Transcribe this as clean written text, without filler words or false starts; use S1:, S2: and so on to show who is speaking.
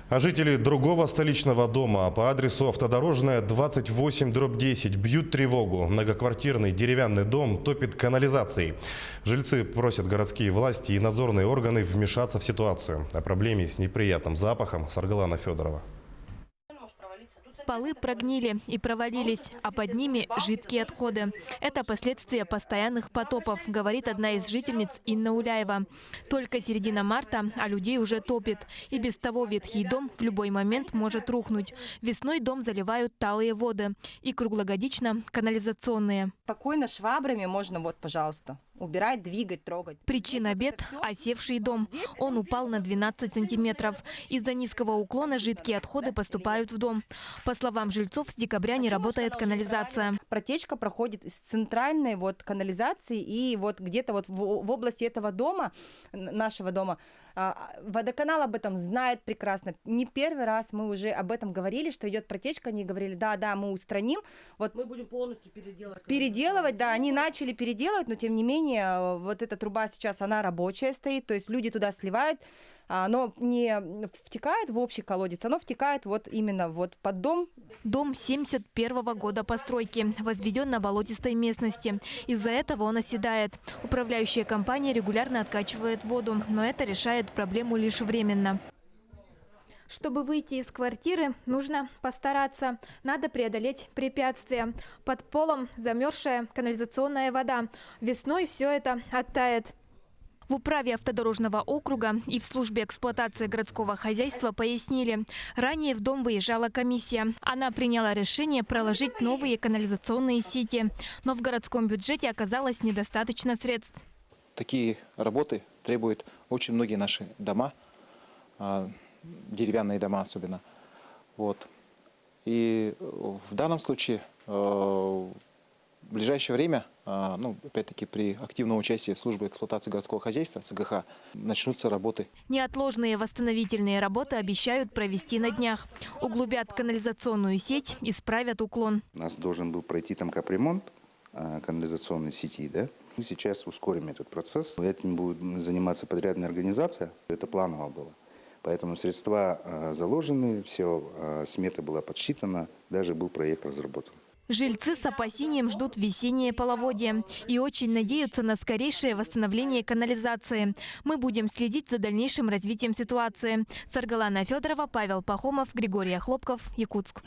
S1: А жители другого столичного дома по адресу Автодорожная, 28/10 бьют тревогу. Многоквартирный деревянный дом топит канализацией. Жильцы просят городские власти и надзорные органы вмешаться в ситуацию. О проблеме с неприятным запахом Саргалана Федорова.
S2: Полы прогнили и провалились, а под ними жидкие отходы. Это последствия постоянных потопов, говорит одна из жительниц Инна Уляева. Только середина марта, а людей уже топит. И без того ветхий дом в любой момент может рухнуть. Весной дом заливают талые воды и круглогодично канализационные.
S3: Спокойно швабрами можно, вот, пожалуйста, убирать, двигать, трогать.
S2: Причина бед – осевший дом. Он упал на 12 сантиметров. Из-за низкого уклона жидкие отходы поступают в дом. По словам жильцов, с декабря не работает канализация.
S3: Протечка проходит из центральной вот канализации, и вот где-то вот в области этого дома, нашего дома, водоканал об этом знает прекрасно. Не первый раз мы уже об этом говорили, что идет протечка. Они говорили, да, мы устраним. Вот
S4: мы будем полностью переделывать.
S3: Переделывать, да, они начали переделывать, но тем не менее вот эта труба сейчас, она рабочая стоит, то есть люди туда сливают, оно не втекает в общий колодец, оно втекает вот именно вот под дом.
S2: Дом 71-го года постройки, возведен на болотистой местности. Из-за этого он оседает. Управляющая компания регулярно откачивает воду, но это решает проблему лишь временно. Чтобы выйти из квартиры, нужно постараться. Надо преодолеть препятствия. Под полом замерзшая канализационная вода. Весной все это оттает. В управе автодорожного округа и в службе эксплуатации городского хозяйства пояснили. Ранее в дом выезжала комиссия. Она приняла решение проложить новые канализационные сети. Но в городском бюджете оказалось недостаточно средств.
S5: Такие работы требуют очень многие наши дома, деревянные дома особенно. Вот. И в данном случае в ближайшее время, опять-таки при активном участии службы эксплуатации городского хозяйства, СГХ, начнутся работы.
S2: Неотложные восстановительные работы обещают провести на днях. Углубят канализационную сеть, исправят уклон.
S6: У нас должен был пройти там капремонт канализационной сети, да? Мы сейчас ускорим этот процесс. Этим будет заниматься подрядная организация. Это планово было. Поэтому средства заложены, все, смета была подсчитана, даже был проект разработан.
S2: Жильцы с опасением ждут весеннее половодье и очень надеются на скорейшее восстановление канализации. Мы будем следить за дальнейшим развитием ситуации. Саргалана Федорова, Павел Пахомов, Григорий Хлопков, Якутск.